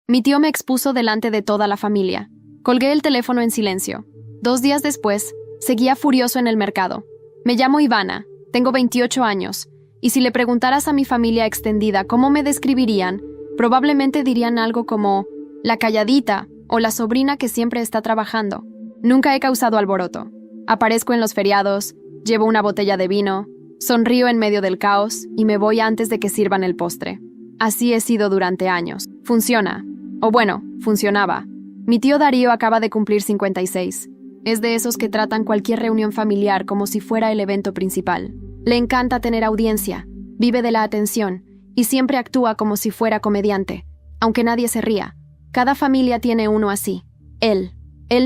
Mi tío me expuso delante de toda la familia. Colgué el teléfono en silencio. 2 días después, seguía furioso en el mercado. Me llamo Ivana, tengo 28 años, y si le preguntaras a mi familia extendida cómo me describirían, probablemente dirían algo como la calladita o la sobrina que siempre está trabajando. Nunca he causado alboroto. Aparezco en los feriados, llevo una botella de vino, sonrío en medio del caos y me voy antes de que sirvan el postre. Así he sido durante años. Funciona. O bueno, funcionaba. Mi tío Darío acaba de cumplir 56. Es de esos que tratan cualquier reunión familiar como si fuera el evento principal. Le encanta tener audiencia, vive de la atención y siempre actúa como si fuera comediante, aunque nadie se ría. Cada familia tiene uno así. Él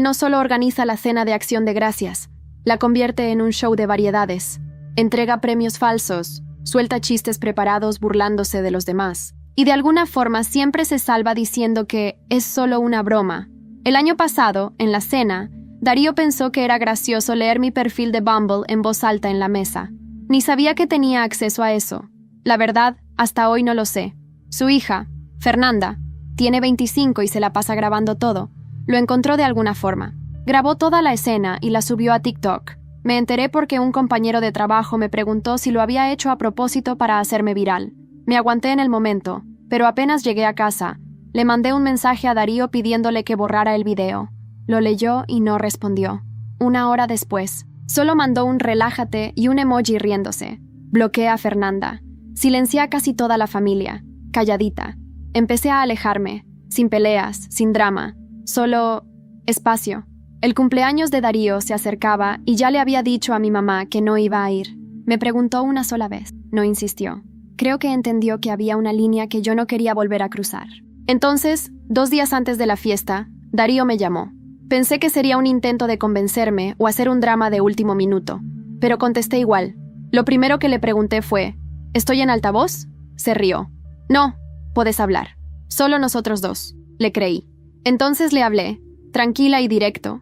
no solo organiza la cena de Acción de Gracias, la convierte en un show de variedades, entrega premios falsos, suelta chistes preparados burlándose de los demás, y de alguna forma siempre se salva diciendo que es solo una broma. El año pasado, en la cena, Darío pensó que era gracioso leer mi perfil de Bumble en voz alta en la mesa. Ni sabía que tenía acceso a eso. La verdad, hasta hoy no lo sé. Su hija, Fernanda, tiene 25 y se la pasa grabando todo. Lo encontró de alguna forma. Grabó toda la escena y la subió a TikTok. Me enteré porque un compañero de trabajo me preguntó si lo había hecho a propósito para hacerme viral. Me aguanté en el momento, pero apenas llegué a casa, le mandé un mensaje a Darío pidiéndole que borrara el video. Lo leyó y no respondió. 1 hora después, solo mandó un relájate y un emoji riéndose. Bloqueé a Fernanda. Silencié a casi toda la familia, calladita. Empecé a alejarme, sin peleas, sin drama, solo espacio. El cumpleaños de Darío se acercaba y ya le había dicho a mi mamá que no iba a ir. Me preguntó una sola vez, no insistió. Creo que entendió que había una línea que yo no quería volver a cruzar. Entonces, 2 días antes de la fiesta, Darío me llamó. Pensé que sería un intento de convencerme o hacer un drama de último minuto, pero contesté igual. Lo primero que le pregunté fue, ¿estoy en altavoz? Se rió. No, puedes hablar. Solo nosotros dos. Le creí. Entonces le hablé, tranquila y directo,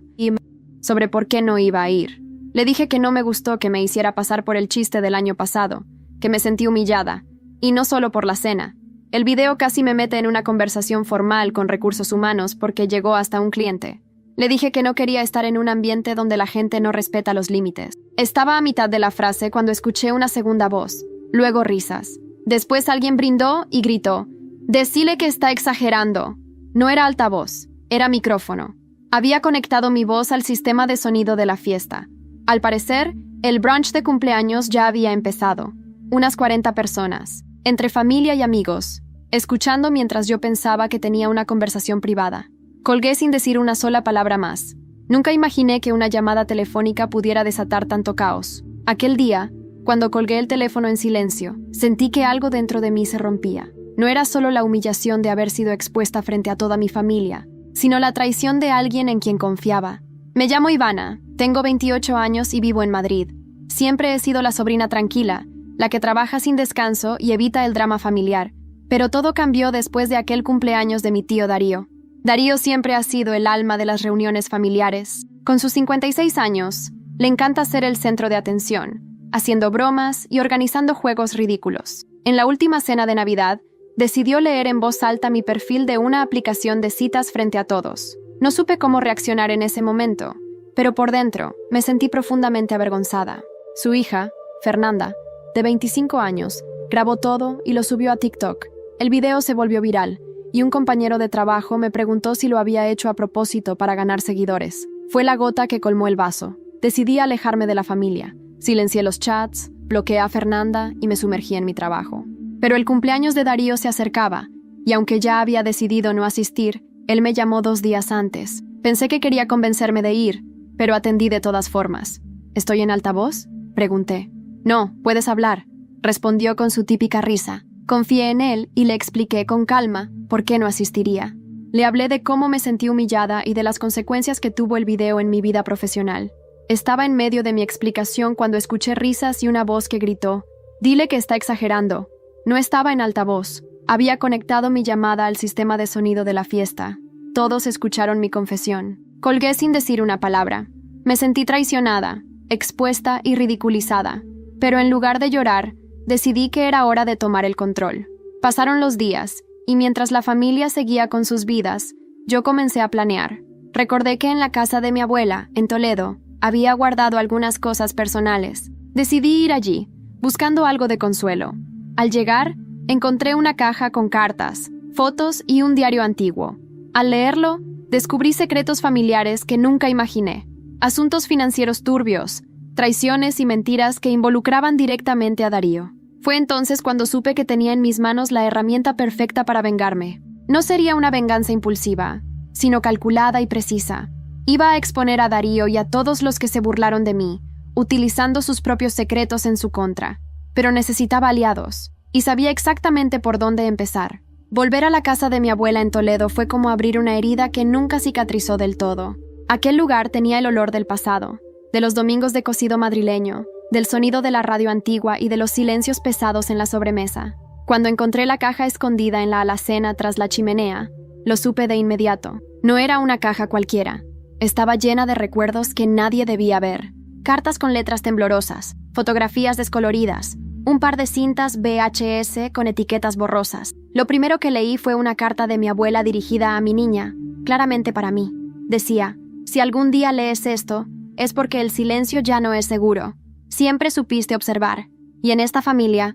sobre por qué no iba a ir. Le dije que no me gustó que me hiciera pasar por el chiste del año pasado, que me sentí humillada, y no solo por la cena. El video casi me mete en una conversación formal con recursos humanos porque llegó hasta un cliente. Le dije que no quería estar en un ambiente donde la gente no respeta los límites. Estaba a mitad de la frase cuando escuché una segunda voz, luego risas. Después alguien brindó y gritó, «Decile que está exagerando». No era altavoz, era micrófono. Había conectado mi voz al sistema de sonido de la fiesta. Al parecer, el brunch de cumpleaños ya había empezado. Unas 40 personas, entre familia y amigos, escuchando mientras yo pensaba que tenía una conversación privada. Colgué sin decir una sola palabra más. Nunca imaginé que una llamada telefónica pudiera desatar tanto caos. Aquel día, cuando colgué el teléfono en silencio, sentí que algo dentro de mí se rompía. No era solo la humillación de haber sido expuesta frente a toda mi familia, sino la traición de alguien en quien confiaba. Me llamo Ivana, tengo 28 años y vivo en Madrid. Siempre he sido la sobrina tranquila, la que trabaja sin descanso y evita el drama familiar. Pero todo cambió después de aquel cumpleaños de mi tío Darío. Darío siempre ha sido el alma de las reuniones familiares. Con sus 56 años, le encanta ser el centro de atención, haciendo bromas y organizando juegos ridículos. En la última cena de Navidad, decidió leer en voz alta mi perfil de una aplicación de citas frente a todos. No supe cómo reaccionar en ese momento, pero por dentro me sentí profundamente avergonzada. Su hija, Fernanda, de 25 años, grabó todo y lo subió a TikTok. El video se volvió viral, y un compañero de trabajo me preguntó si lo había hecho a propósito para ganar seguidores. Fue la gota que colmó el vaso. Decidí alejarme de la familia. Silencié los chats, bloqueé a Fernanda y me sumergí en mi trabajo. Pero el cumpleaños de Darío se acercaba, y aunque ya había decidido no asistir, él me llamó 2 días antes. Pensé que quería convencerme de ir, pero atendí de todas formas. ¿Estoy en altavoz?, pregunté. No, puedes hablar, respondió con su típica risa. Confié en él y le expliqué con calma por qué no asistiría. Le hablé de cómo me sentí humillada y de las consecuencias que tuvo el video en mi vida profesional. Estaba en medio de mi explicación cuando escuché risas y una voz que gritó, «Dile que está exagerando». No estaba en altavoz. Había conectado mi llamada al sistema de sonido de la fiesta. Todos escucharon mi confesión. Colgué sin decir una palabra. Me sentí traicionada, expuesta y ridiculizada. Pero en lugar de llorar, decidí que era hora de tomar el control. Pasaron los días, y mientras la familia seguía con sus vidas, yo comencé a planear. Recordé que en la casa de mi abuela, en Toledo, había guardado algunas cosas personales. Decidí ir allí, buscando algo de consuelo. Al llegar, encontré una caja con cartas, fotos y un diario antiguo. Al leerlo, descubrí secretos familiares que nunca imaginé. Asuntos financieros turbios, traiciones y mentiras que involucraban directamente a Darío. Fue entonces cuando supe que tenía en mis manos la herramienta perfecta para vengarme. No sería una venganza impulsiva, sino calculada y precisa. Iba a exponer a Darío y a todos los que se burlaron de mí, utilizando sus propios secretos en su contra. Pero necesitaba aliados, y sabía exactamente por dónde empezar. Volver a la casa de mi abuela en Toledo fue como abrir una herida que nunca cicatrizó del todo. Aquel lugar tenía el olor del pasado, de los domingos de cocido madrileño, del sonido de la radio antigua y de los silencios pesados en la sobremesa. Cuando encontré la caja escondida en la alacena tras la chimenea, lo supe de inmediato. No era una caja cualquiera. Estaba llena de recuerdos que nadie debía ver. Cartas con letras temblorosas, fotografías descoloridas, un par de cintas VHS con etiquetas borrosas. Lo primero que leí fue una carta de mi abuela dirigida a mi niña, claramente para mí. Decía, si algún día lees esto, es porque el silencio ya no es seguro. Siempre supiste observar, y en esta familia,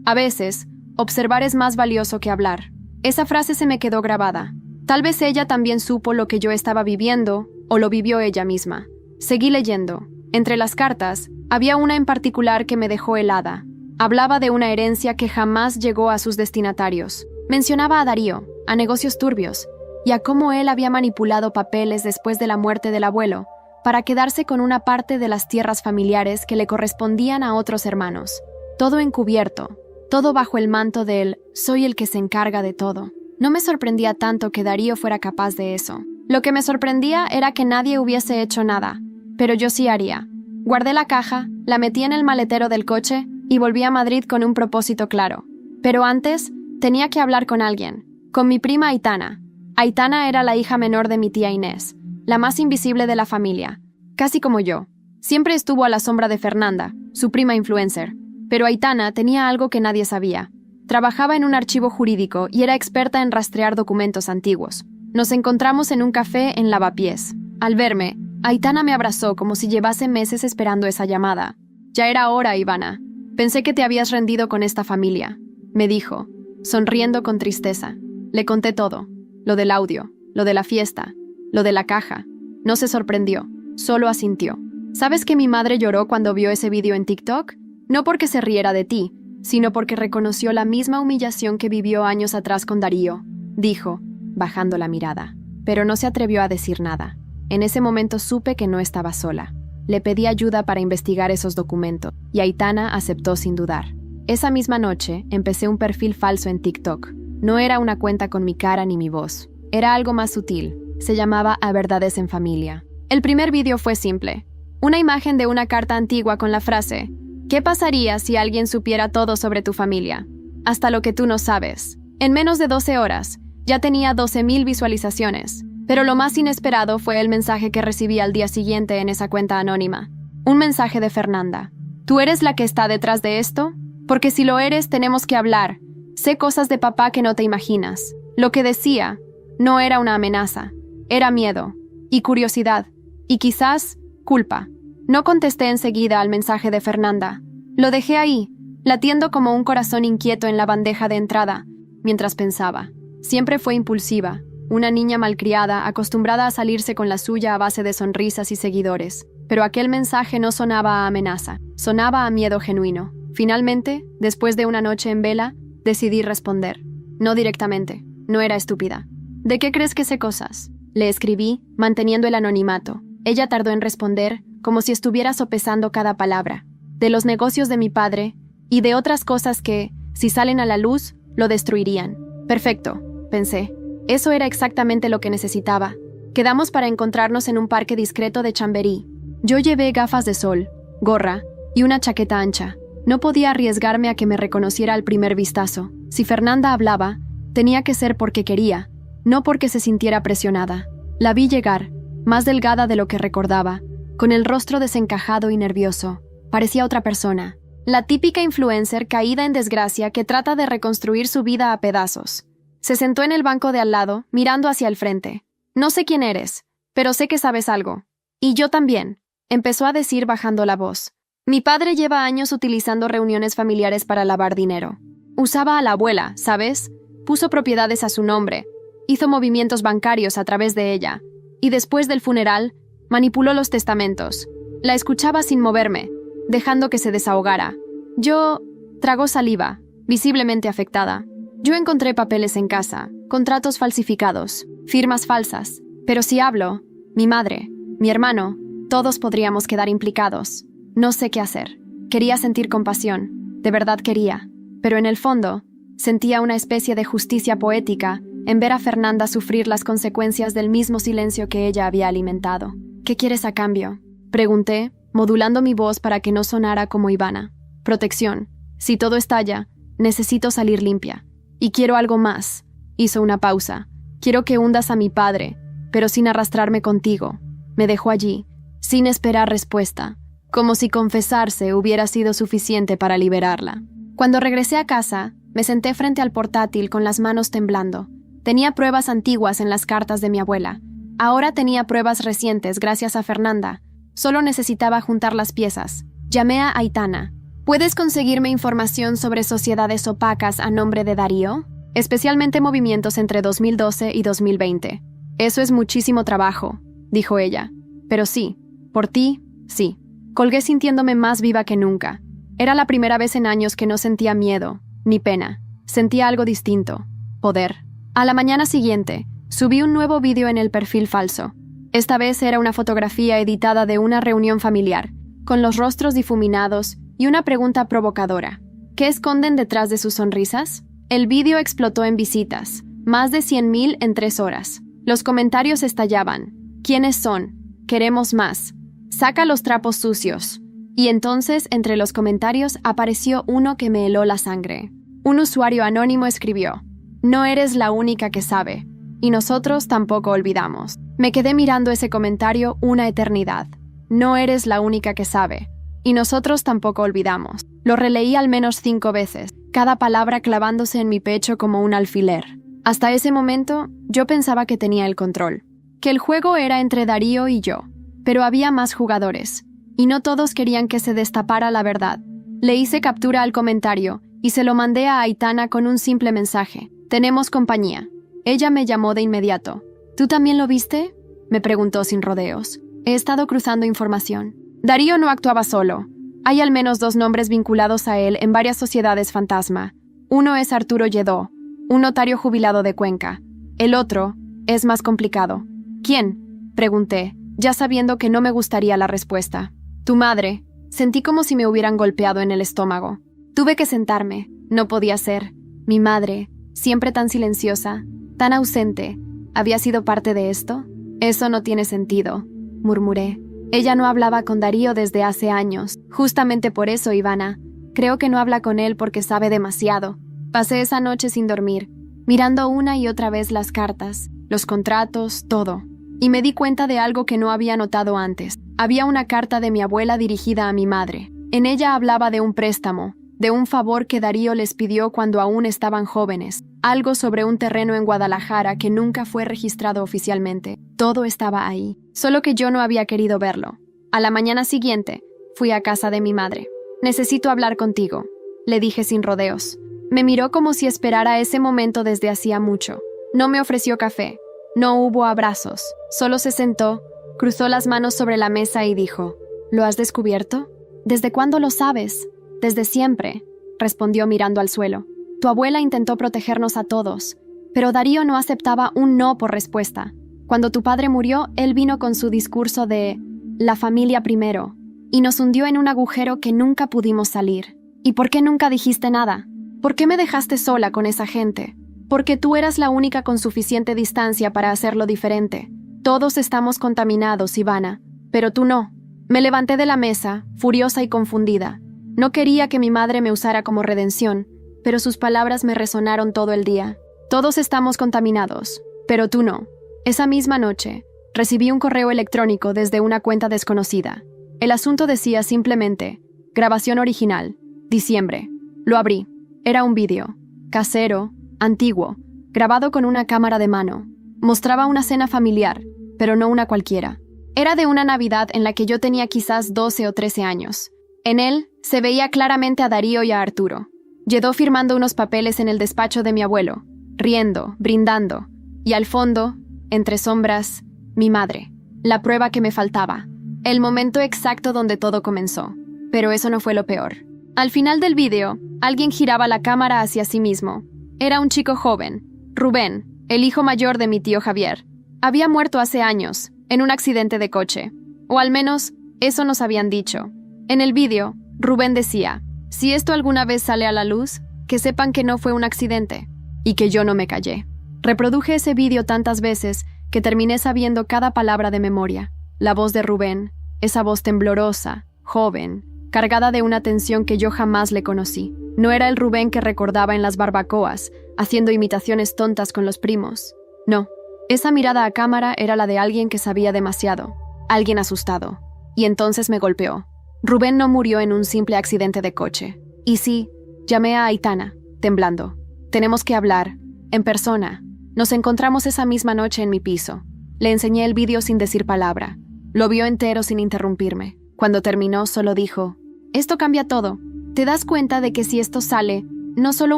a veces, observar es más valioso que hablar. Esa frase se me quedó grabada. Tal vez ella también supo lo que yo estaba viviendo, o lo vivió ella misma. Seguí leyendo. Entre las cartas, había una en particular que me dejó helada. Hablaba de una herencia que jamás llegó a sus destinatarios. Mencionaba a Darío, a negocios turbios, y a cómo él había manipulado papeles después de la muerte del abuelo, para quedarse con una parte de las tierras familiares que le correspondían a otros hermanos. Todo encubierto, todo bajo el manto del «soy el que se encarga de todo». No me sorprendía tanto que Darío fuera capaz de eso. Lo que me sorprendía era que nadie hubiese hecho nada, pero yo sí haría. Guardé la caja, la metí en el maletero del coche y volví a Madrid con un propósito claro. Pero antes, tenía que hablar con alguien, con mi prima Aitana. Aitana era la hija menor de mi tía Inés, la más invisible de la familia, casi como yo. Siempre estuvo a la sombra de Fernanda, su prima influencer, pero Aitana tenía algo que nadie sabía. Trabajaba en un archivo jurídico y era experta en rastrear documentos antiguos. Nos encontramos en un café en Lavapiés. Al verme, Aitana me abrazó como si llevase meses esperando esa llamada. «Ya era hora, Ivana. Pensé que te habías rendido con esta familia», me dijo, sonriendo con tristeza. Le conté todo. Lo del audio, lo de la fiesta, lo de la caja. No se sorprendió, solo asintió. ¿Sabes que mi madre lloró cuando vio ese vídeo en TikTok? No porque se riera de ti, sino porque reconoció la misma humillación que vivió años atrás con Darío, dijo, bajando la mirada. Pero no se atrevió a decir nada. En ese momento supe que no estaba sola. Le pedí ayuda para investigar esos documentos, y Aitana aceptó sin dudar. Esa misma noche, empecé un perfil falso en TikTok. No era una cuenta con mi cara ni mi voz. Era algo más sutil. Se llamaba A Verdades en Familia. El primer vídeo fue simple. Una imagen de una carta antigua con la frase «¿Qué pasaría si alguien supiera todo sobre tu familia? Hasta lo que tú no sabes». En menos de 12 horas, ya tenía 12,000 visualizaciones. Pero lo más inesperado fue el mensaje que recibí al día siguiente en esa cuenta anónima. Un mensaje de Fernanda. ¿Tú eres la que está detrás de esto? Porque si lo eres, tenemos que hablar. Sé cosas de papá que no te imaginas. Lo que decía no era una amenaza. Era miedo. Y curiosidad. Y quizás, culpa. No contesté enseguida al mensaje de Fernanda. Lo dejé ahí, latiendo como un corazón inquieto en la bandeja de entrada, mientras pensaba. Siempre fue impulsiva, una niña malcriada, acostumbrada a salirse con la suya a base de sonrisas y seguidores. Pero aquel mensaje no sonaba a amenaza, sonaba a miedo genuino. Finalmente, después de una noche en vela, decidí responder. No directamente, no era estúpida. ¿De qué crees que sé cosas? Le escribí, manteniendo el anonimato. Ella tardó en responder, como si estuviera sopesando cada palabra. De los negocios de mi padre, y de otras cosas que, si salen a la luz, lo destruirían. Perfecto, pensé. Eso era exactamente lo que necesitaba. Quedamos para encontrarnos en un parque discreto de Chamberí. Yo llevé gafas de sol, gorra y una chaqueta ancha. No podía arriesgarme a que me reconociera al primer vistazo. Si Fernanda hablaba, tenía que ser porque quería, no porque se sintiera presionada. La vi llegar, más delgada de lo que recordaba, con el rostro desencajado y nervioso. Parecía otra persona. La típica influencer caída en desgracia que trata de reconstruir su vida a pedazos. Se sentó en el banco de al lado, mirando hacia el frente. No sé quién eres, pero sé que sabes algo. Y yo también, empezó a decir bajando la voz. Mi padre lleva años utilizando reuniones familiares para lavar dinero. Usaba a la abuela, ¿sabes? Puso propiedades a su nombre. Hizo movimientos bancarios a través de ella. Y después del funeral, manipuló los testamentos. La escuchaba sin moverme, dejando que se desahogara. Yo tragó saliva, visiblemente afectada. Yo encontré papeles en casa, contratos falsificados, firmas falsas. Pero si hablo, mi madre, mi hermano, todos podríamos quedar implicados. No sé qué hacer. Quería sentir compasión, de verdad quería. Pero en el fondo, sentía una especie de justicia poética en ver a Fernanda sufrir las consecuencias del mismo silencio que ella había alimentado. ¿Qué quieres a cambio?, pregunté, modulando mi voz para que no sonara como Ivana. Protección. Si todo estalla, necesito salir limpia. Y quiero algo más. Hizo una pausa. Quiero que hundas a mi padre, pero sin arrastrarme contigo. Me dejó allí, sin esperar respuesta, como si confesarse hubiera sido suficiente para liberarla. Cuando regresé a casa, me senté frente al portátil con las manos temblando. Tenía pruebas antiguas en las cartas de mi abuela. Ahora tenía pruebas recientes gracias a Fernanda. Solo necesitaba juntar las piezas. Llamé a Aitana. ¿Puedes conseguirme información sobre sociedades opacas a nombre de Darío? Especialmente movimientos entre 2012 y 2020. Eso es muchísimo trabajo, dijo ella. Pero sí, por ti, sí. Colgué sintiéndome más viva que nunca. Era la primera vez en años que no sentía miedo, ni pena. Sentía algo distinto. Poder. A la mañana siguiente, subí un nuevo vídeo en el perfil falso. Esta vez era una fotografía editada de una reunión familiar, con los rostros difuminados y una pregunta provocadora. ¿Qué esconden detrás de sus sonrisas? El vídeo explotó en visitas, más de 100,000 en 3 horas. Los comentarios estallaban. ¿Quiénes son? Queremos más. Saca los trapos sucios. Y entonces, entre los comentarios, apareció uno que me heló la sangre. Un usuario anónimo escribió: No eres la única que sabe. Y nosotros tampoco olvidamos. Me quedé mirando ese comentario una eternidad. No eres la única que sabe. Y nosotros tampoco olvidamos. Lo releí al menos 5 veces, cada palabra clavándose en mi pecho como un alfiler. Hasta ese momento, yo pensaba que tenía el control, que el juego era entre Darío y yo. Pero había más jugadores, y no todos querían que se destapara la verdad. Le hice captura al comentario y se lo mandé a Aitana con un simple mensaje: Tenemos compañía. Ella me llamó de inmediato. ¿Tú también lo viste?, me preguntó sin rodeos. He estado cruzando información. Darío no actuaba solo. Hay al menos 2 nombres vinculados a él en varias sociedades fantasma. Uno es Arturo Lledó, un notario jubilado de Cuenca. El otro es más complicado. ¿Quién?, pregunté, ya sabiendo que no me gustaría la respuesta. Tu madre. Sentí como si me hubieran golpeado en el estómago. Tuve que sentarme. No podía ser. Mi madre, siempre tan silenciosa, tan ausente, ¿había sido parte de esto? Eso no tiene sentido, murmuré. Ella no hablaba con Darío desde hace años. Justamente por eso, Ivana. Creo que no habla con él porque sabe demasiado. Pasé esa noche sin dormir, mirando una y otra vez las cartas, los contratos, todo. Y me di cuenta de algo que no había notado antes. Había una carta de mi abuela dirigida a mi madre. En ella hablaba de un préstamo, de un favor que Darío les pidió cuando aún estaban jóvenes. Algo sobre un terreno en Guadalajara que nunca fue registrado oficialmente. Todo estaba ahí, solo que yo no había querido verlo. A la mañana siguiente, fui a casa de mi madre. Necesito hablar contigo, le dije sin rodeos. Me miró como si esperara ese momento desde hacía mucho. No me ofreció café. No hubo abrazos. Solo se sentó, cruzó las manos sobre la mesa y dijo: ¿Lo has descubierto? ¿Desde cuándo lo sabes? Desde siempre, respondió mirando al suelo. Tu abuela intentó protegernos a todos, pero Darío no aceptaba un no por respuesta. Cuando tu padre murió, él vino con su discurso de la familia primero, y nos hundió en un agujero que nunca pudimos salir. ¿Y por qué nunca dijiste nada? ¿Por qué me dejaste sola con esa gente? Porque tú eras la única con suficiente distancia para hacerlo diferente. Todos estamos contaminados, Ivana, pero tú no. Me levanté de la mesa, furiosa y confundida. No quería que mi madre me usara como redención, pero sus palabras me resonaron todo el día. Todos estamos contaminados, pero tú no. Esa misma noche, recibí un correo electrónico desde una cuenta desconocida. El asunto decía simplemente: grabación original, diciembre. Lo abrí. Era un vídeo, casero, antiguo, grabado con una cámara de mano. Mostraba una cena familiar, pero no una cualquiera. Era de una Navidad en la que yo tenía quizás 12 o 13 años. En él se veía claramente a Darío y a Arturo. Lledó firmando unos papeles en el despacho de mi abuelo, riendo, brindando, y al fondo, entre sombras, mi madre. La prueba que me faltaba. El momento exacto donde todo comenzó. Pero eso no fue lo peor. Al final del vídeo, alguien giraba la cámara hacia sí mismo. Era un chico joven, Rubén, el hijo mayor de mi tío Javier. Había muerto hace años, en un accidente de coche. O al menos, eso nos habían dicho. En el vídeo, Rubén decía, si esto alguna vez sale a la luz, que sepan que no fue un accidente. Y que yo no me callé. Reproduje ese vídeo tantas veces que terminé sabiendo cada palabra de memoria. La voz de Rubén, esa voz temblorosa, joven, cargada de una tensión que yo jamás le conocí. No era el Rubén que recordaba en las barbacoas, haciendo imitaciones tontas con los primos. No, esa mirada a cámara era la de alguien que sabía demasiado, alguien asustado. Y entonces me golpeó. Rubén no murió en un simple accidente de coche. Y sí, llamé a Aitana, temblando. Tenemos que hablar, en persona. Nos encontramos esa misma noche en mi piso. Le enseñé el vídeo sin decir palabra. Lo vio entero sin interrumpirme. Cuando terminó, solo dijo, esto cambia todo. ¿Te das cuenta de que si esto sale, no solo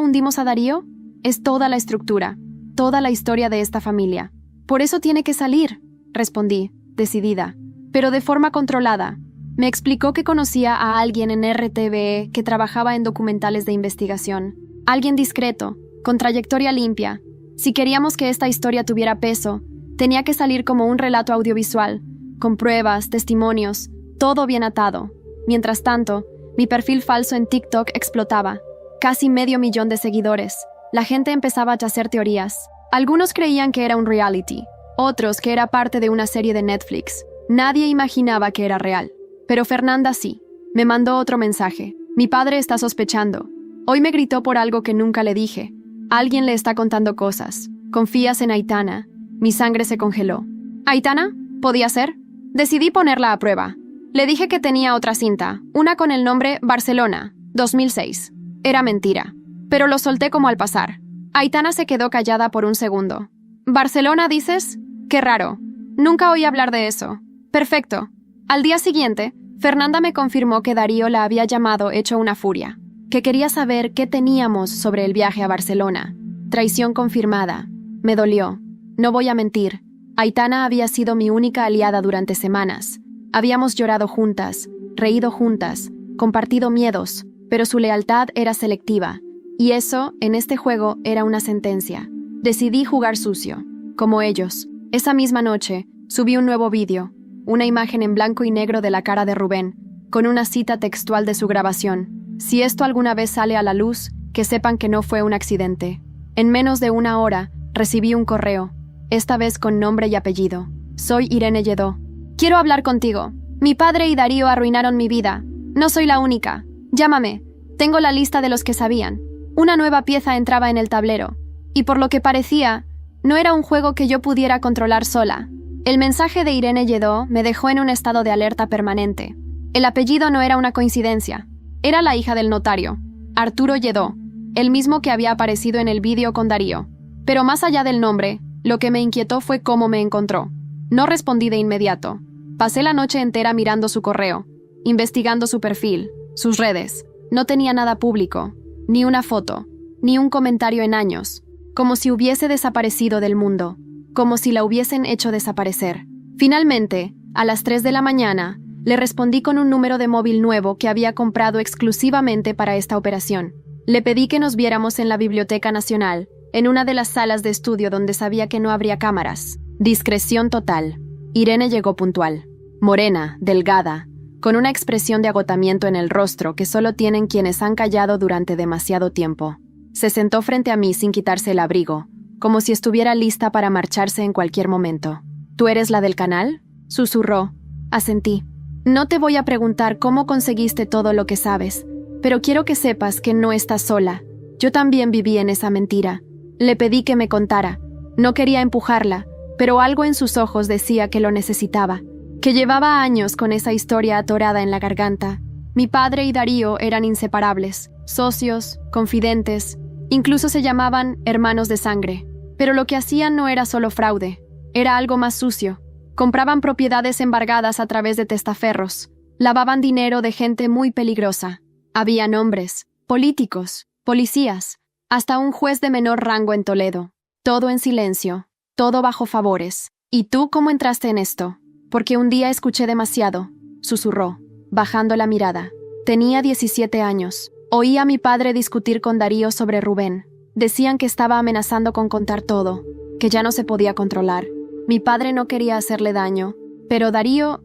hundimos a Darío? Es toda la estructura, toda la historia de esta familia. Por eso tiene que salir, respondí, decidida, pero de forma controlada. Me explicó que conocía a alguien en RTVE que trabajaba en documentales de investigación. Alguien discreto, con trayectoria limpia. Si queríamos que esta historia tuviera peso, tenía que salir como un relato audiovisual, con pruebas, testimonios, todo bien atado. Mientras tanto, mi perfil falso en TikTok explotaba. Casi 500,000 de seguidores. La gente empezaba a hacer teorías. Algunos creían que era un reality, otros que era parte de una serie de Netflix. Nadie imaginaba que era real. Pero Fernanda sí. Me mandó otro mensaje. Mi padre está sospechando. Hoy me gritó por algo que nunca le dije. Alguien le está contando cosas. ¿Confías en Aitana? Mi sangre se congeló. ¿Aitana? ¿Podía ser? Decidí ponerla a prueba. Le dije que tenía otra cinta, una con el nombre Barcelona, 2006. Era mentira, pero lo solté como al pasar. Aitana se quedó callada por un segundo. ¿Barcelona, dices? Qué raro. Nunca oí hablar de eso. Perfecto. Al día siguiente, Fernanda me confirmó que Darío la había llamado hecho una furia, que quería saber qué teníamos sobre el viaje a Barcelona. Traición confirmada. Me dolió. No voy a mentir. Aitana había sido mi única aliada durante semanas. Habíamos llorado juntas, reído juntas, compartido miedos, pero su lealtad era selectiva. Y eso, en este juego, era una sentencia. Decidí jugar sucio, como ellos. Esa misma noche, subí un nuevo vídeo, una imagen en blanco y negro de la cara de Rubén, con una cita textual de su grabación. Si esto alguna vez sale a la luz, que sepan que no fue un accidente. En menos de una hora, recibí un correo, esta vez con nombre y apellido. Soy Irene Lledó. Quiero hablar contigo. Mi padre y Darío arruinaron mi vida. No soy la única. Llámame. Tengo la lista de los que sabían. Una nueva pieza entraba en el tablero. Y por lo que parecía, no era un juego que yo pudiera controlar sola. El mensaje de Irene Lledó me dejó en un estado de alerta permanente. El apellido no era una coincidencia. Era la hija del notario, Arturo Lledó, el mismo que había aparecido en el vídeo con Darío. Pero más allá del nombre, lo que me inquietó fue cómo me encontró. No respondí de inmediato. Pasé la noche entera mirando su correo, investigando su perfil, sus redes. No tenía nada público, ni una foto, ni un comentario en años, como si hubiese desaparecido del mundo, como si la hubiesen hecho desaparecer. Finalmente, a las 3 de la mañana, le respondí con un número de móvil nuevo que había comprado exclusivamente para esta operación. Le pedí que nos viéramos en la Biblioteca Nacional, en una de las salas de estudio donde sabía que no habría cámaras. Discreción total. Irene llegó puntual. Morena, delgada, con una expresión de agotamiento en el rostro que solo tienen quienes han callado durante demasiado tiempo. Se sentó frente a mí sin quitarse el abrigo, como si estuviera lista para marcharse en cualquier momento. ¿Tú eres la del canal?, susurró. Asentí. No te voy a preguntar cómo conseguiste todo lo que sabes, pero quiero que sepas que no estás sola. Yo también viví en esa mentira. Le pedí que me contara. No quería empujarla, pero algo en sus ojos decía que lo necesitaba, que llevaba años con esa historia atorada en la garganta. Mi padre y Darío eran inseparables, socios, confidentes, incluso se llamaban hermanos de sangre. Pero lo que hacían no era solo fraude, era algo más sucio. Compraban propiedades embargadas a través de testaferros, lavaban dinero de gente muy peligrosa. Había hombres, políticos, policías, hasta un juez de menor rango en Toledo. Todo en silencio, todo bajo favores. ¿Y tú cómo entraste en esto? Porque un día escuché demasiado, susurró, bajando la mirada. Tenía 17 años. Oí a mi padre discutir con Darío sobre Rubén. Decían que estaba amenazando con contar todo, que ya no se podía controlar. Mi padre no quería hacerle daño, pero Darío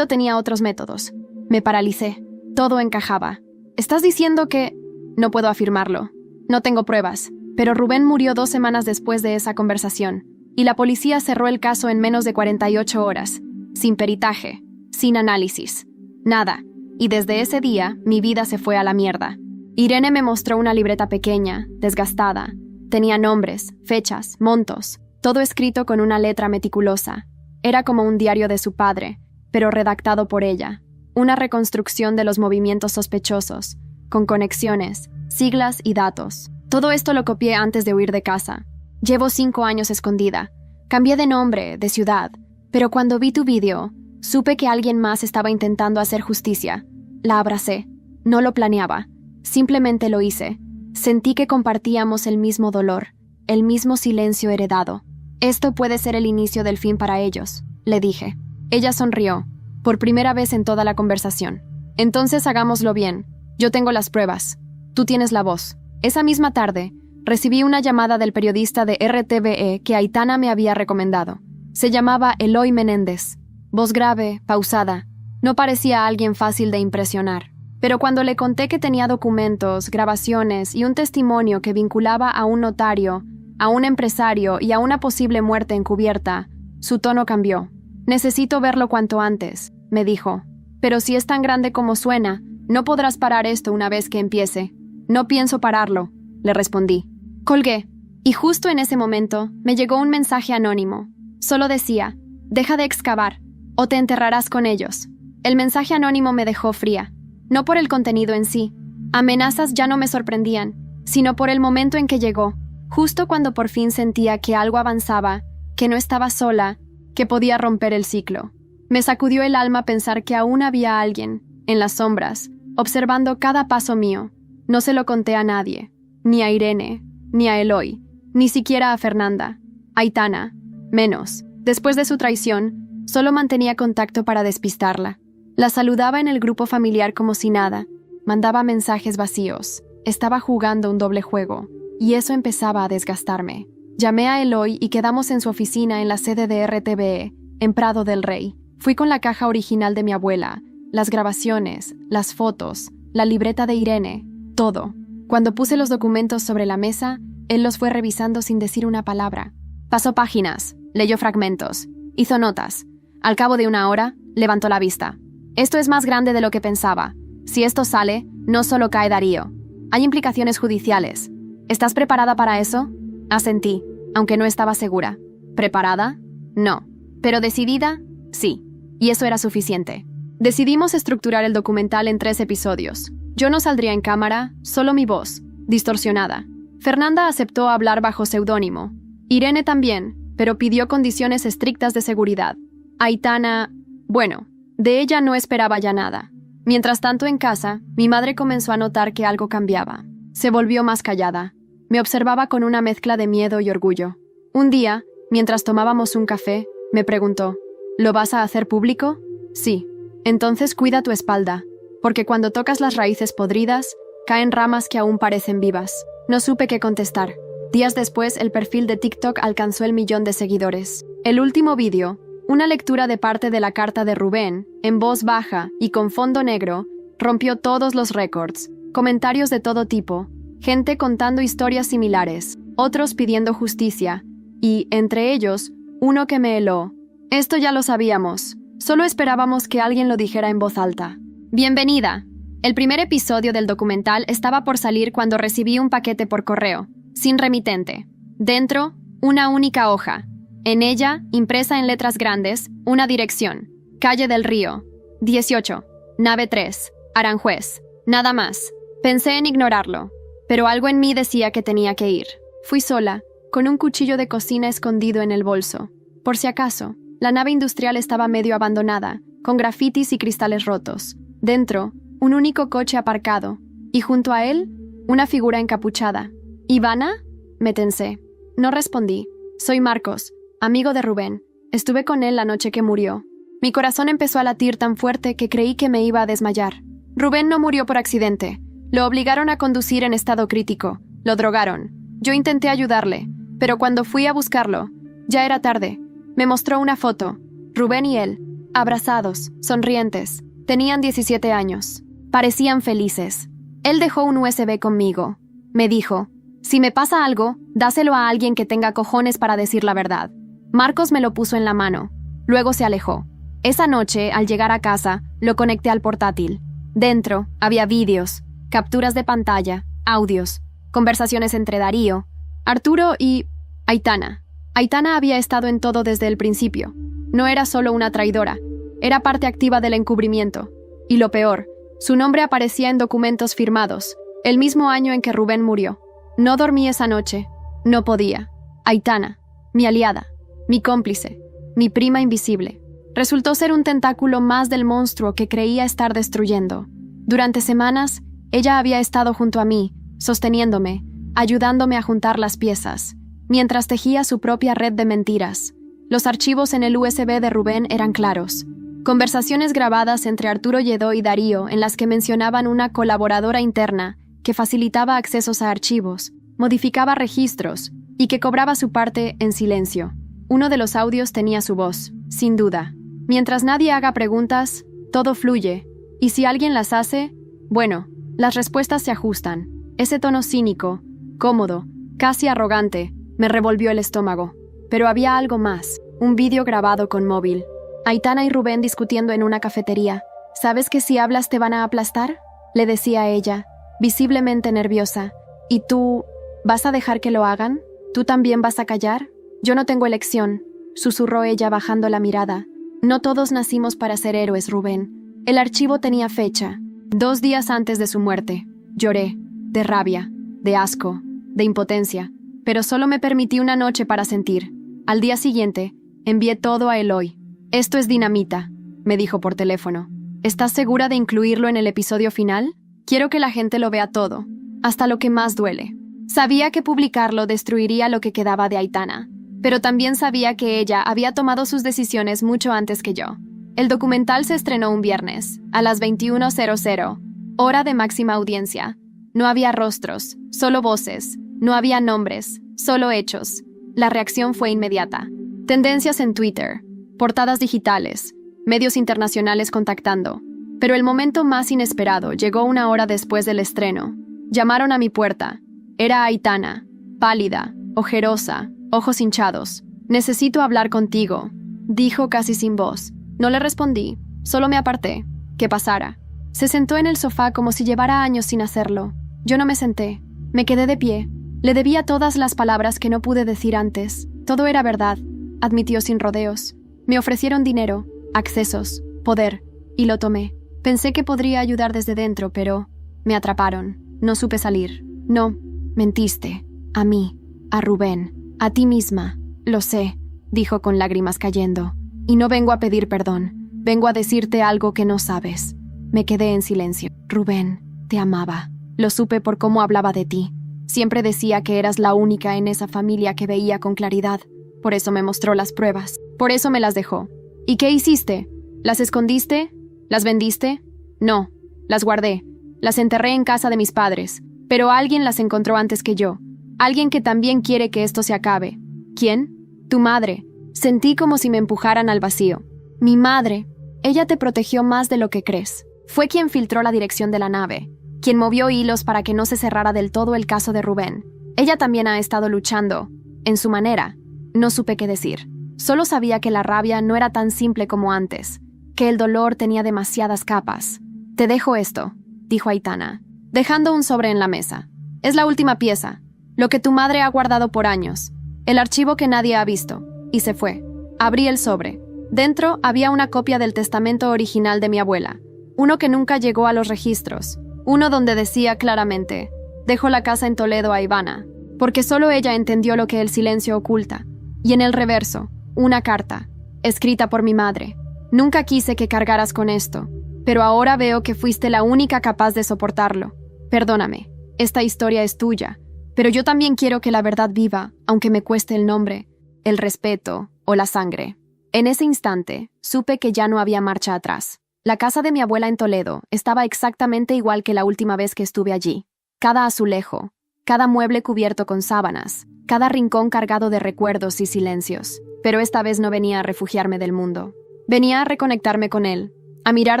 tenía otros métodos. Me paralicé. Todo encajaba. ¿Estás diciendo que...? No puedo afirmarlo. No tengo pruebas, pero Rubén murió 2 semanas después de esa conversación, y la policía cerró el caso en menos de 48 horas, sin peritaje, sin análisis. Nada. Y desde ese día, mi vida se fue a la mierda. Irene me mostró una libreta pequeña, desgastada. Tenía nombres, fechas, montos, todo escrito con una letra meticulosa. Era como un diario de su padre, pero redactado por ella. Una reconstrucción de los movimientos sospechosos, con conexiones, siglas y datos. Todo esto lo copié antes de huir de casa. Llevo 5 años escondida. Cambié de nombre, de ciudad, pero cuando vi tu vídeo, supe que alguien más estaba intentando hacer justicia. La abracé. No lo planeaba. Simplemente lo hice. Sentí que compartíamos el mismo dolor, el mismo silencio heredado. Esto puede ser el inicio del fin para ellos, le dije. Ella sonrió, por primera vez en toda la conversación. Entonces hagámoslo bien. Yo tengo las pruebas. Tú tienes la voz. Esa misma tarde, recibí una llamada del periodista de RTVE que Aitana me había recomendado. Se llamaba Eloy Menéndez. Voz grave, pausada. No parecía alguien fácil de impresionar. Pero cuando le conté que tenía documentos, grabaciones y un testimonio que vinculaba a un notario, a un empresario y a una posible muerte encubierta, su tono cambió. «Necesito verlo cuanto antes», me dijo. «Pero si es tan grande como suena, no podrás parar esto una vez que empiece». «No pienso pararlo», le respondí. Colgué, y justo en ese momento me llegó un mensaje anónimo. Solo decía, «Deja de excavar, o te enterrarás con ellos». El mensaje anónimo me dejó fría. No por el contenido en sí. Amenazas ya no me sorprendían, sino por el momento en que llegó, justo cuando por fin sentía que algo avanzaba, que no estaba sola, que podía romper el ciclo. Me sacudió el alma pensar que aún había alguien, en las sombras, observando cada paso mío. No se lo conté a nadie, ni a Irene, ni a Eloy, ni siquiera a Fernanda. Aitana, menos. Después de su traición, solo mantenía contacto para despistarla. La saludaba en el grupo familiar como si nada, mandaba mensajes vacíos, estaba jugando un doble juego, y eso empezaba a desgastarme. Llamé a Eloy y quedamos en su oficina en la sede de RTVE, en Prado del Rey. Fui con la caja original de mi abuela, las grabaciones, las fotos, la libreta de Irene, todo. Cuando puse los documentos sobre la mesa, él los fue revisando sin decir una palabra. Pasó páginas, leyó fragmentos, hizo notas. Al cabo de 1 hora, levantó la vista. Esto es más grande de lo que pensaba. Si esto sale, no solo cae Darío. Hay implicaciones judiciales. ¿Estás preparada para eso? Asentí, aunque no estaba segura. ¿Preparada? No. ¿Pero decidida? Sí. Y eso era suficiente. Decidimos estructurar el documental en 3 episodios. Yo no saldría en cámara, solo mi voz, distorsionada. Fernanda aceptó hablar bajo seudónimo. Irene también, pero pidió condiciones estrictas de seguridad. Aitana, bueno, de ella no esperaba ya nada. Mientras tanto en casa, mi madre comenzó a notar que algo cambiaba. Se volvió más callada. Me observaba con una mezcla de miedo y orgullo. Un día, mientras tomábamos un café, me preguntó, ¿lo vas a hacer público? Sí. Entonces cuida tu espalda, porque cuando tocas las raíces podridas, caen ramas que aún parecen vivas. No supe qué contestar. Días después, el perfil de TikTok alcanzó el 1.000.000 de seguidores. El último vídeo, una lectura de parte de la carta de Rubén, en voz baja y con fondo negro, rompió todos los récords. Comentarios de todo tipo, gente contando historias similares, otros pidiendo justicia, y, entre ellos, uno que me heló. Esto ya lo sabíamos, solo esperábamos que alguien lo dijera en voz alta. Bienvenida. El primer episodio del documental estaba por salir cuando recibí un paquete por correo, sin remitente. Dentro, una única hoja. En ella, impresa en letras grandes, una dirección. Calle del Río, 18, nave 3, Aranjuez. Nada más. Pensé en ignorarlo, pero algo en mí decía que tenía que ir. Fui sola, con un cuchillo de cocina escondido en el bolso. Por si acaso, la nave industrial estaba medio abandonada, con grafitis y cristales rotos. Dentro, un único coche aparcado, y junto a él, una figura encapuchada. ¿Ivana? Me tensé. No respondí. Soy Marcos, amigo de Rubén. Estuve con él la noche que murió. Mi corazón empezó a latir tan fuerte que creí que me iba a desmayar. Rubén no murió por accidente. Lo obligaron a conducir en estado crítico. Lo drogaron. Yo intenté ayudarle, pero cuando fui a buscarlo, ya era tarde. Me mostró una foto. Rubén y él, abrazados, sonrientes. Tenían 17 años. Parecían felices. Él dejó un USB conmigo. Me dijo, si me pasa algo, dáselo a alguien que tenga cojones para decir la verdad. Marcos me lo puso en la mano. Luego se alejó. Esa noche, al llegar a casa, lo conecté al portátil. Dentro había vídeos, capturas de pantalla, audios, conversaciones entre Darío, Arturo y Aitana. Aitana había estado en todo desde el principio. No era solo una traidora, era parte activa del encubrimiento. Y lo peor, su nombre aparecía en documentos firmados, el mismo año en que Rubén murió. No dormí esa noche. No podía. Aitana, mi aliada, mi cómplice, mi prima invisible, resultó ser un tentáculo más del monstruo que creía estar destruyendo. Durante semanas, ella había estado junto a mí, sosteniéndome, ayudándome a juntar las piezas, mientras tejía su propia red de mentiras. Los archivos en el USB de Rubén eran claros. Conversaciones grabadas entre Arturo Lledó y Darío en las que mencionaban una colaboradora interna que facilitaba accesos a archivos, modificaba registros y que cobraba su parte en silencio. Uno de los audios tenía su voz, sin duda. Mientras nadie haga preguntas, todo fluye. Y si alguien las hace, bueno, las respuestas se ajustan. Ese tono cínico, cómodo, casi arrogante, me revolvió el estómago. Pero había algo más, un vídeo grabado con móvil. Aitana y Rubén discutiendo en una cafetería. ¿Sabes que si hablas te van a aplastar?, le decía a ella, visiblemente nerviosa. ¿Y tú, vas a dejar que lo hagan? ¿Tú también vas a callar? Yo no tengo elección, susurró ella bajando la mirada. No todos nacimos para ser héroes, Rubén. El archivo tenía fecha, 2 días antes de su muerte. Lloré, de rabia, de asco, de impotencia, pero solo me permití una noche para sentir. Al día siguiente, envié todo a Eloy. Esto es dinamita, me dijo por teléfono. ¿Estás segura de incluirlo en el episodio final? Quiero que la gente lo vea todo, hasta lo que más duele. Sabía que publicarlo destruiría lo que quedaba de Aitana, pero también sabía que ella había tomado sus decisiones mucho antes que yo. El documental se estrenó un viernes, a las 21:00, hora de máxima audiencia. No había rostros, solo voces, no había nombres, solo hechos. La reacción fue inmediata. Tendencias en Twitter, portadas digitales, medios internacionales contactando. Pero el momento más inesperado llegó 1 hora después del estreno. Llamaron a mi puerta. Era Aitana, pálida, ojerosa, ojos hinchados. «Necesito hablar contigo», dijo casi sin voz. No le respondí, solo me aparté. Que pasara. Se sentó en el sofá como si llevara años sin hacerlo. Yo no me senté. Me quedé de pie. Le debía todas las palabras que no pude decir antes. Todo era verdad, admitió sin rodeos. Me ofrecieron dinero, accesos, poder, y lo tomé. Pensé que podría ayudar desde dentro, pero me atraparon. No supe salir. No, mentiste. A mí, a Rubén, a ti misma. Lo sé, dijo con lágrimas cayendo. Y no vengo a pedir perdón. Vengo a decirte algo que no sabes. Me quedé en silencio. Rubén, te amaba. Lo supe por cómo hablaba de ti. Siempre decía que eras la única en esa familia que veía con claridad. Por eso me mostró las pruebas. Por eso me las dejó. ¿Y qué hiciste? ¿Las escondiste? ¿Las vendiste? No, las guardé. Las enterré en casa de mis padres. Pero alguien las encontró antes que yo. Alguien que también quiere que esto se acabe. ¿Quién? Tu madre. Sentí como si me empujaran al vacío. Mi madre. Ella te protegió más de lo que crees. Fue quien filtró la dirección de la nave. Quien movió hilos para que no se cerrara del todo el caso de Rubén. Ella también ha estado luchando. En su manera. No supe qué decir. Solo sabía que la rabia no era tan simple como antes. Que el dolor tenía demasiadas capas. Te dejo esto, dijo Aitana, dejando un sobre en la mesa. Es la última pieza. Lo que tu madre ha guardado por años. El archivo que nadie ha visto. Y se fue. Abrí el sobre. Dentro había una copia del testamento original de mi abuela. Uno que nunca llegó a los registros. Uno donde decía claramente: dejo la casa en Toledo a Ivana. porque solo ella entendió lo que el silencio oculta. Y en el reverso, una carta, escrita por mi madre. Nunca quise que cargaras con esto, pero ahora veo que fuiste la única capaz de soportarlo. Perdóname, esta historia es tuya, pero yo también quiero que la verdad viva, aunque me cueste el nombre, el respeto o la sangre. En ese instante, supe que ya no había marcha atrás. La casa de mi abuela en Toledo estaba exactamente igual que la última vez que estuve allí. Cada azulejo, cada mueble cubierto con sábanas, cada rincón cargado de recuerdos y silencios. Pero esta vez no venía a refugiarme del mundo. Venía a reconectarme con él, a mirar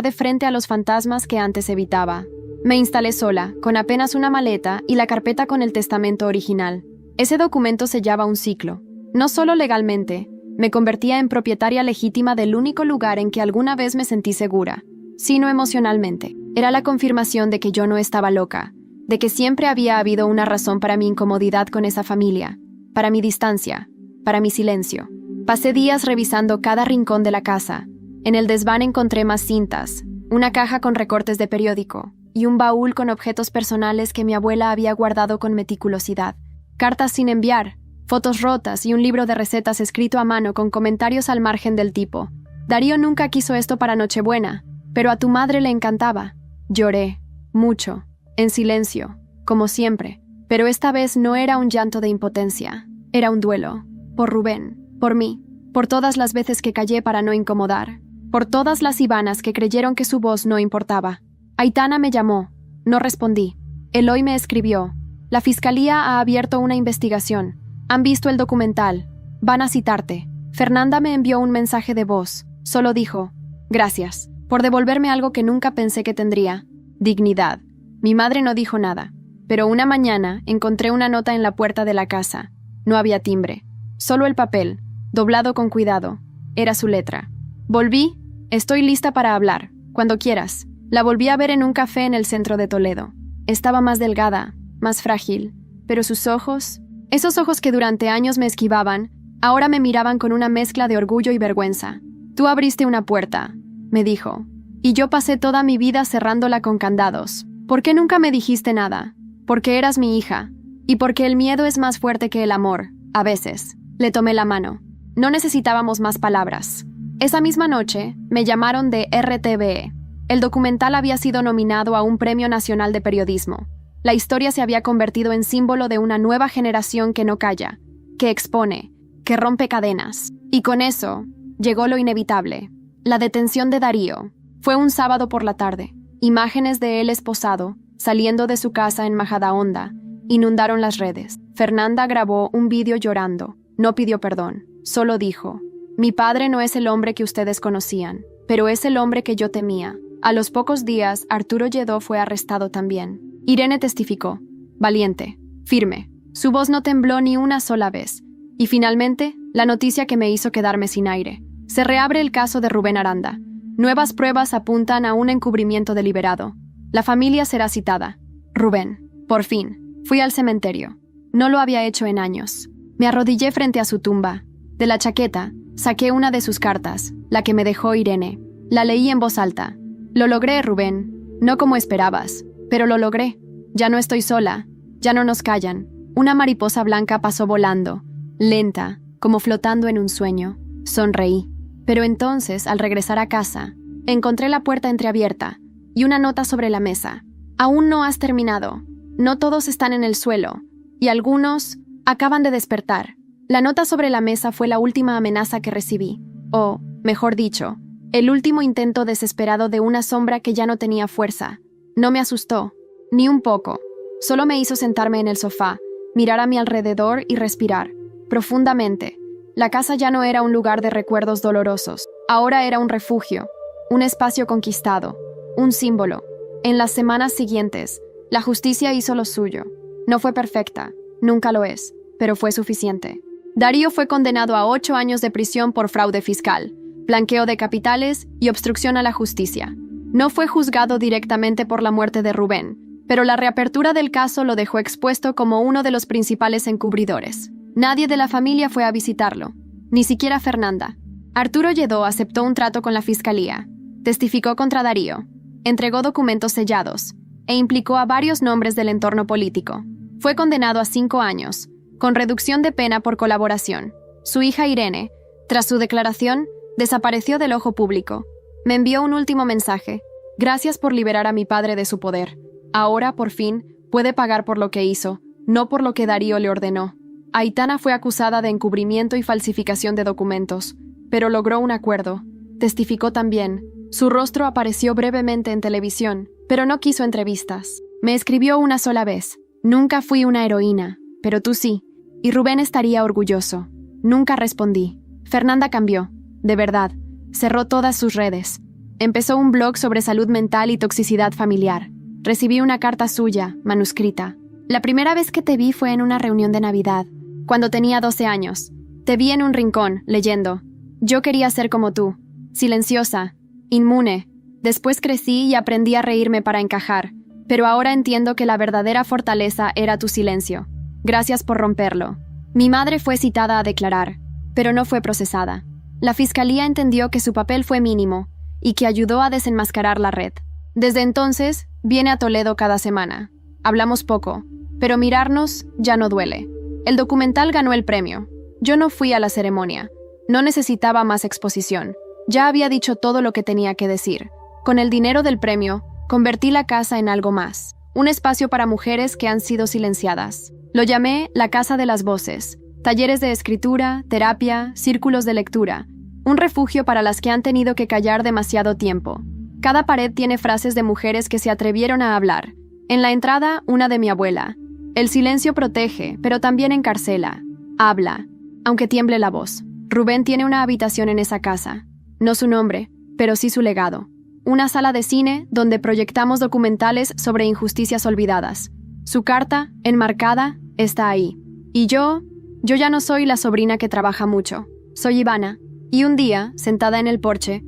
de frente a los fantasmas que antes evitaba. Me instalé sola, con apenas una maleta y la carpeta con el testamento original. Ese documento sellaba un ciclo. No solo legalmente, me convertía en propietaria legítima del único lugar en que alguna vez me sentí segura, sino emocionalmente. Era la confirmación de que yo no estaba loca, de que siempre había habido una razón para mi incomodidad con esa familia, para mi distancia, para mi silencio. Pasé días revisando cada rincón de la casa. En el desván encontré más cintas, una caja con recortes de periódico y un baúl con objetos personales que mi abuela había guardado con meticulosidad. Cartas sin enviar, fotos rotas y un libro de recetas escrito a mano con comentarios al margen del tipo: Darío nunca quiso esto para Nochebuena, pero a tu madre le encantaba. Lloré, mucho, en silencio, como siempre, pero esta vez no era un llanto de impotencia, era un duelo, por Rubén, por mí, por todas las veces que callé para no incomodar, por todas las Ivanas que creyeron que su voz no importaba. Aitana me llamó, no respondí. Eloy me escribió: la fiscalía ha abierto una investigación. Han visto el documental. Van a citarte. Fernanda me envió un mensaje de voz. Solo dijo: gracias, por devolverme algo que nunca pensé que tendría. Dignidad. Mi madre no dijo nada, pero una mañana encontré una nota en la puerta de la casa. No había timbre, solo el papel, doblado con cuidado. Era su letra. Volví. Estoy lista para hablar, cuando quieras. La volví a ver en un café en el centro de Toledo. Estaba más delgada, más frágil, pero sus ojos, esos ojos que durante años me esquivaban, ahora me miraban con una mezcla de orgullo y vergüenza. Tú abriste una puerta, me dijo, y yo pasé toda mi vida cerrándola con candados. ¿Por qué nunca me dijiste nada? Porque eras mi hija, y porque el miedo es más fuerte que el amor, a veces. Le tomé la mano. No necesitábamos más palabras. Esa misma noche, me llamaron de RTVE. El documental había sido nominado a un Premio Nacional de Periodismo. La historia se había convertido en símbolo de una nueva generación que no calla, que expone, que rompe cadenas. Y con eso, llegó lo inevitable. La detención de Darío. Fue un sábado por la tarde. Imágenes de él esposado, saliendo de su casa en Majadahonda, inundaron las redes. Fernanda grabó un vídeo llorando. No pidió perdón. Solo dijo: mi padre no es el hombre que ustedes conocían, pero es el hombre que yo temía. A los pocos días, Arturo Lledó fue arrestado también. Irene testificó, valiente, firme. Su voz no tembló ni una sola vez. Y finalmente, la noticia que me hizo quedarme sin aire. Se reabre el caso de Rubén Aranda. Nuevas pruebas apuntan a un encubrimiento deliberado. La familia será citada. Rubén, por fin, fui al cementerio. No lo había hecho en años. Me arrodillé frente a su tumba. De la chaqueta, saqué una de sus cartas, la que me dejó Irene. La leí en voz alta. Lo logré, Rubén. No como esperabas, pero lo logré. Ya no estoy sola. Ya no nos callan. Una mariposa blanca pasó volando, lenta, como flotando en un sueño. Sonreí. Pero entonces, al regresar a casa, encontré la puerta entreabierta y una nota sobre la mesa. Aún no has terminado. No todos están en el suelo, y algunos acaban de despertar. La nota sobre la mesa fue la última amenaza que recibí, o, mejor dicho, el último intento desesperado de una sombra que ya no tenía fuerza. No me asustó, ni un poco. Solo me hizo sentarme en el sofá, mirar a mi alrededor y respirar, profundamente. La casa ya no era un lugar de recuerdos dolorosos. Ahora era un refugio, un espacio conquistado, un símbolo. En las semanas siguientes, la justicia hizo lo suyo. No fue perfecta, nunca lo es, pero fue suficiente. Darío fue condenado a 8 años de prisión por fraude fiscal, blanqueo de capitales y obstrucción a la justicia. No fue juzgado directamente por la muerte de Rubén, pero la reapertura del caso lo dejó expuesto como uno de los principales encubridores. Nadie de la familia fue a visitarlo, ni siquiera Fernanda. Arturo Lledó aceptó un trato con la fiscalía, testificó contra Darío, entregó documentos sellados e implicó a varios nombres del entorno político. Fue condenado a 5 años, con reducción de pena por colaboración. Su hija Irene, tras su declaración, desapareció del ojo público. Me envió un último mensaje. Gracias por liberar a mi padre de su poder. Ahora, por fin, puede pagar por lo que hizo, no por lo que Darío le ordenó. Aitana fue acusada de encubrimiento y falsificación de documentos, pero logró un acuerdo. Testificó también. Su rostro apareció brevemente en televisión, pero no quiso entrevistas. Me escribió una sola vez. Nunca fui una heroína, pero tú sí. Y Rubén estaría orgulloso. Nunca respondí. Fernanda cambió. De verdad. Cerró todas sus redes. Empezó un blog sobre salud mental y toxicidad familiar. Recibí una carta suya, manuscrita. La primera vez que te vi fue en una reunión de Navidad, cuando tenía 12 años. Te vi en un rincón, leyendo. Yo quería ser como tú, silenciosa, inmune. Después crecí y aprendí a reírme para encajar, pero ahora entiendo que la verdadera fortaleza era tu silencio. Gracias por romperlo. Mi madre fue citada a declarar, pero no fue procesada. La fiscalía entendió que su papel fue mínimo y que ayudó a desenmascarar la red. Desde entonces, viene a Toledo cada semana. Hablamos poco, pero mirarnos ya no duele. El documental ganó el premio. Yo no fui a la ceremonia. No necesitaba más exposición. Ya había dicho todo lo que tenía que decir. Con el dinero del premio, convertí la casa en algo más. Un espacio para mujeres que han sido silenciadas. Lo llamé la Casa de las Voces. Talleres de escritura, terapia, círculos de lectura. Un refugio para las que han tenido que callar demasiado tiempo. Cada pared tiene frases de mujeres que se atrevieron a hablar. En la entrada, una de mi abuela. El silencio protege, pero también encarcela. Habla, aunque tiemble la voz. Rubén tiene una habitación en esa casa. No su nombre, pero sí su legado. Una sala de cine donde proyectamos documentales sobre injusticias olvidadas. Su carta, enmarcada, está ahí. Y yo ya no soy la sobrina que trabaja mucho. Soy Ivana. Y un día, sentada en el porche,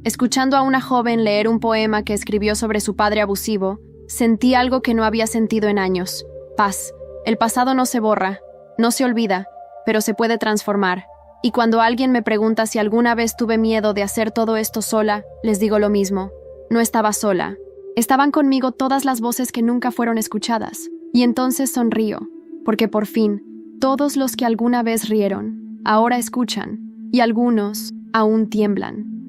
escuchando a una joven leer un poema que escribió sobre su padre abusivo, sentí algo que no había sentido en años. Paz. El pasado no se borra, no se olvida, pero se puede transformar. Y cuando alguien me pregunta si alguna vez tuve miedo de hacer todo esto sola, les digo lo mismo. No estaba sola. Estaban conmigo todas las voces que nunca fueron escuchadas. Y entonces sonrío, porque por fin, todos los que alguna vez rieron, ahora escuchan, y algunos aún tiemblan.